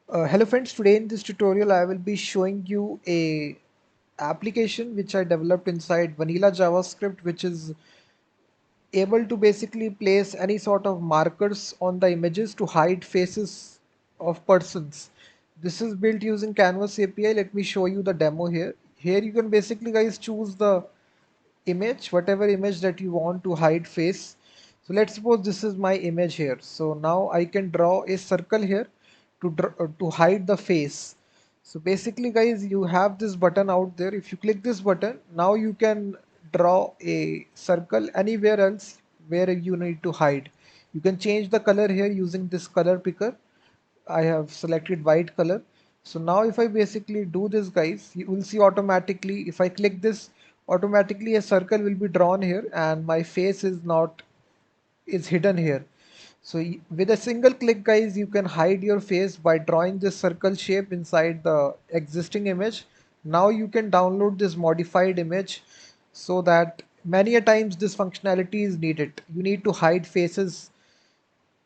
Hello friends, today in this tutorial I will be showing you a application which I developed inside vanilla JavaScript, which is able to basically place any sort of markers on the images to hide faces of persons. This is built using Canvas API. Let me show you the demo here. Here you can basically guys choose the image, whatever image that you want to hide face. So let's suppose this is my image here. So now I can draw a circle here to hide the face. So basically guys, you have this button out there. If you click this button, now you can draw a circle anywhere else where you need to hide. You can change the color here using this color picker. I have selected white color. So now if I basically do this guys, you will see automatically if I click this, automatically a circle will be drawn here and my face is hidden here. So with a single click guys, you can hide your face by drawing this circle shape inside the existing image. Now you can download this modified image so that many a times this functionality is needed. You need to hide faces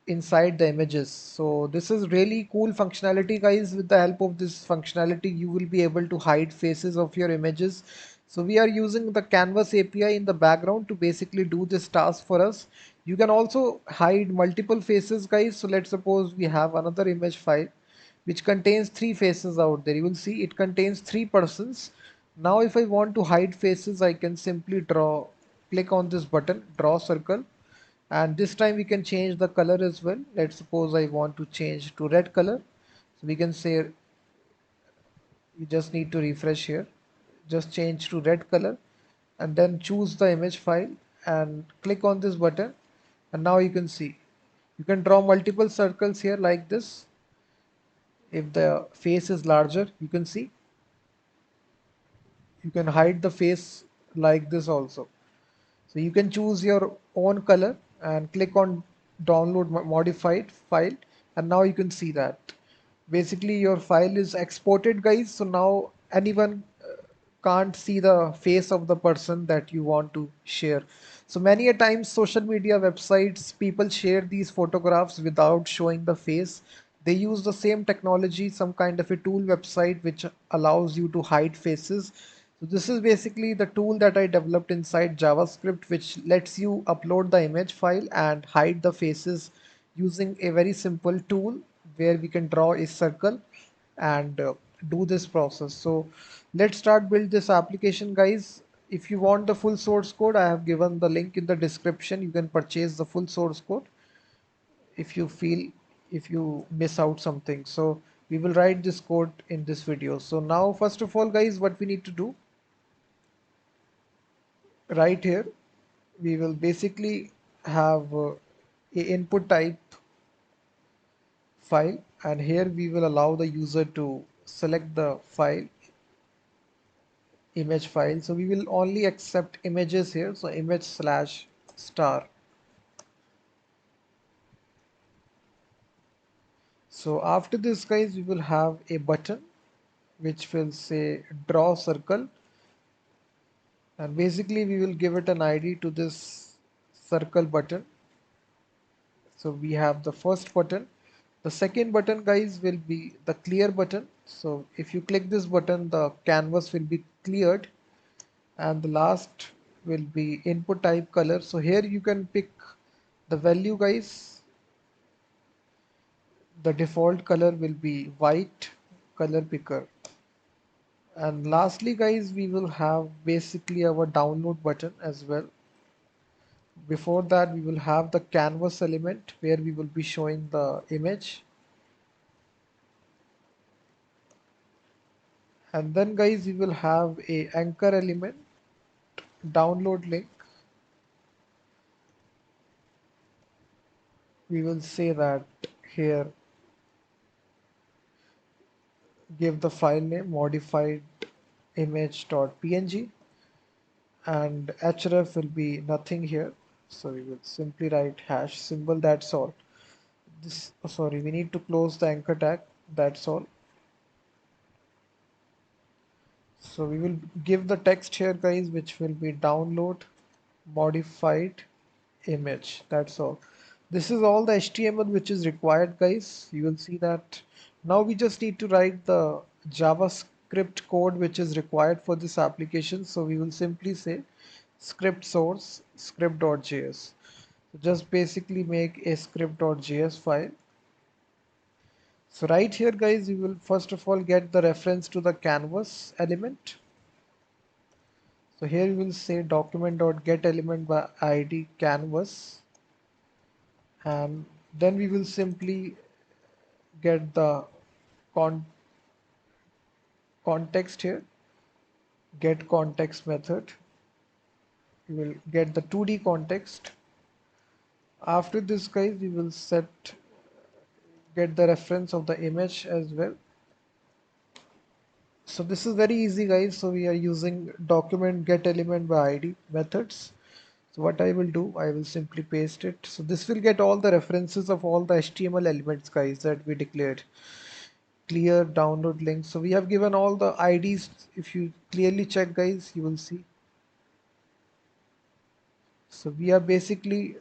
inside the images. So this is really cool functionality guys. With the help of this functionality you will be able to hide faces of your images. So we are using the Canvas API in the background to basically do this task for us. You can also hide multiple faces guys. So let's suppose we have another image file which contains three faces out there. You will see it contains three persons. Now if I want to hide faces, I can simply click on this button, draw circle, and this time we can change the color as well. Let's suppose I want to change to red color. So we can say we just need to refresh here, just change to red color and then choose the image file and click on this button, and now you can see you can draw multiple circles here like this. If the face is larger, you can see you can hide the face like this also. So you can choose your own color and click on download modified file, and now you can see that basically your file is exported guys. So now anyone can't see the face of the person that you want to share. So many a times social media websites, people share these photographs without showing the face. They use the same technology, some kind of a tool website which allows you to hide faces. So this is basically the tool that I developed inside JavaScript, which lets you upload the image file and hide the faces using a very simple tool where we can draw a circle and do this process. So let's start build this application guys. If you want the full source code, I have given the link in the description. You can purchase the full source code if you feel if you miss out something. So we will write this code in this video. So now first of all guys, what we need to do right here, we will basically have a input type file, and here we will allow the user to select the file, image file. So we will only accept images here. So image slash star. So after this guys, we will have a button which will say draw circle, and basically we will give it an ID to this circle button. So we have the first button. The second button guys will be the clear button. So if you click this button, the canvas will be cleared, and the last will be input type color. So here you can pick the value guys. The default color will be white color picker. And lastly guys, we will have basically our download button as well. Before that, we will have the canvas element where we will be showing the image. And then guys, we will have a anchor element, download link. We will say that here, give the file name modified image.png, and href will be nothing here. So we will simply write hash symbol, that's all. This, oh, sorry, we need to close the anchor tag, that's all. So we will give the text here guys, which will be download modified image, that's all. This is all the HTML which is required guys. You will see that Now we just need to write the JavaScript code which is required for this application. So we will simply say script source script.js. So just basically make a script.js file. So right here guys, you will first of all get the reference to the canvas element. So here you will say document.getElement by id canvas, and then we will simply get the con context here, get context method. You will get the 2D context. After this guys, we will get the reference of the image as well. So this is very easy guys. So we are using document get element by id methods. So what I will do, I will simply paste it. So this will get all the references of all the HTML elements guys that we declared. Clear download link. So we have given all the IDs. If you clearly check guys, you will see. So we are basically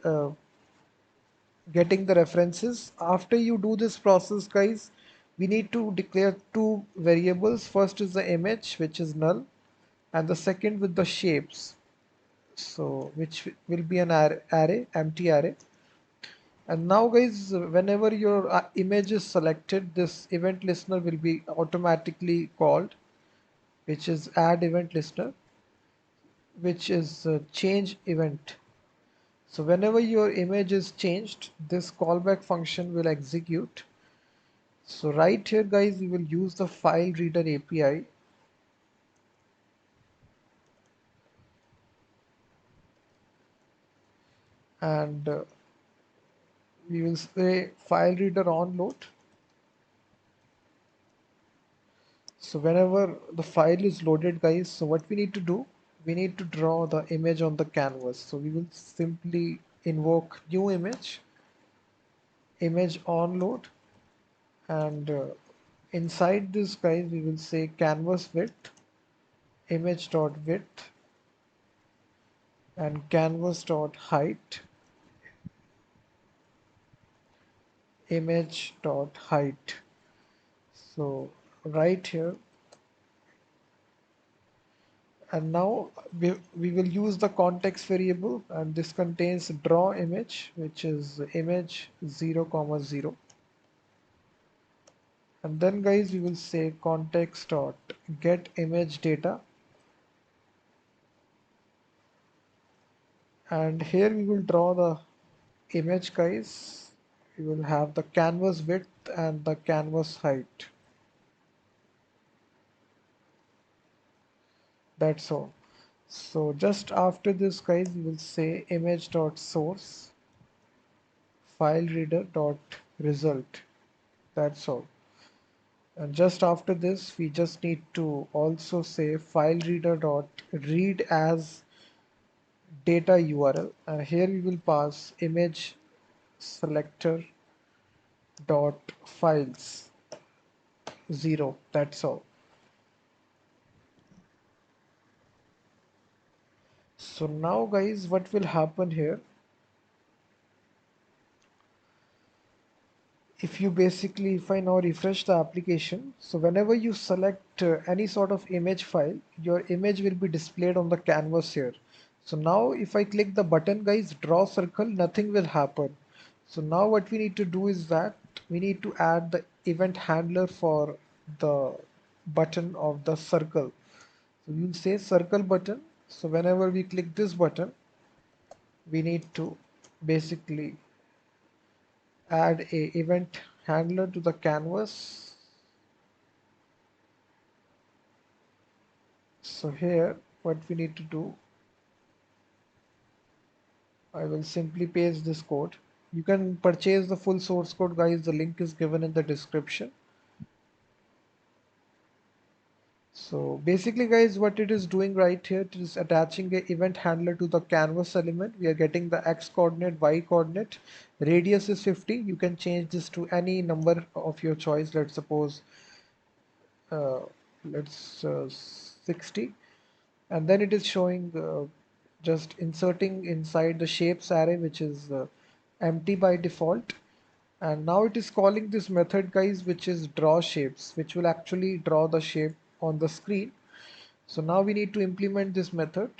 getting the references. After you do this process guys, we need to declare two variables. First is the image, which is null, and the second with the shapes, so which will be an array, empty array. And now guys, whenever your image is selected, this event listener will be automatically called, which is add event listener, which is change event. So whenever your image is changed, this callback function will execute. So right here guys, we will use the file reader API, and we will say file reader on load. So whenever the file is loaded guys, so what we need to do, we need to draw the image on the canvas. So we will simply invoke new image on load, and inside this guys, we will say canvas width, image dot width, and canvas dot height, image dot height. So right here, and now we will use the context variable, and this contains draw image, which is image 0, 0, and then guys we will say context dot get image data, and here we will draw the image guys. We will have the canvas width and the canvas height. That's all. So just after this guys, we will say image dot source file reader dot result. That's all. And just after this, we just need to also say file reader dot read as data URL, and here we will pass image selector dot files 0. That's all. So now guys, what will happen here, if I now refresh the application, so whenever you select any sort of image file, your image will be displayed on the canvas here. So now if I click the button guys, draw circle, nothing will happen. So now what we need to do is that we need to add the event handler for the button of the circle. So we'll say circle button. So whenever we click this button, we need to basically add a event handler to the canvas. So here what we need to do, I will simply paste this code. You can purchase the full source code guys, the link is given in the description. So basically guys, what it is doing right here, it is attaching a event handler to the canvas element. We are getting the x coordinate, y coordinate, radius is 50. You can change this to any number of your choice. Let's suppose uh, let's 60, and then it is showing just inserting inside the shapes array, which is empty by default, and now it is calling this method, guys, which is draw shapes, which will actually draw the shape on the screen. So now we need to implement this method.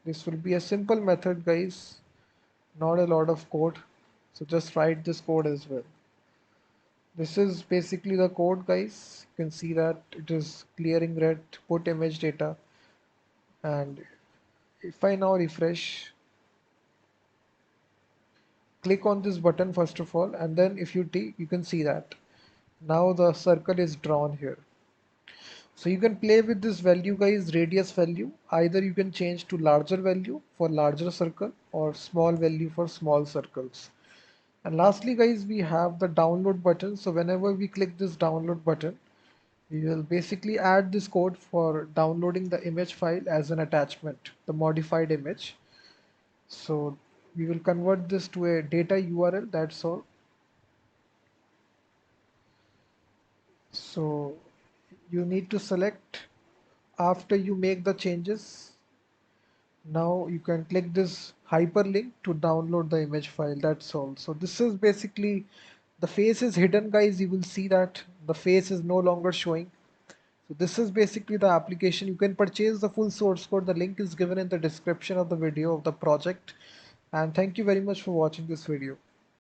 This will be a simple method, guys, not a lot of code. So just write this code as well. This is basically the code, guys. You can see that it is clearing red, put image data. And if I now refresh, click on this button first of all, and then if you can see that now the circle is drawn here. So you can play with this value, guys, radius value. Either you can change to larger value for larger circle or small value for small circles. And lastly, guys, we have the download button. So whenever we click this download button, we will basically add this code for downloading the image file as an attachment, the modified image. So we will convert this to a data URL, that's all. So you need to select after you make the changes. Now you can click this hyperlink to download the image file, that's all. So this is basically, the face is hidden, guys. You will see that the face is no longer showing. So this is basically the application. You can purchase the full source code. The link is given in the description of the video of the project. And thank you very much for watching this video.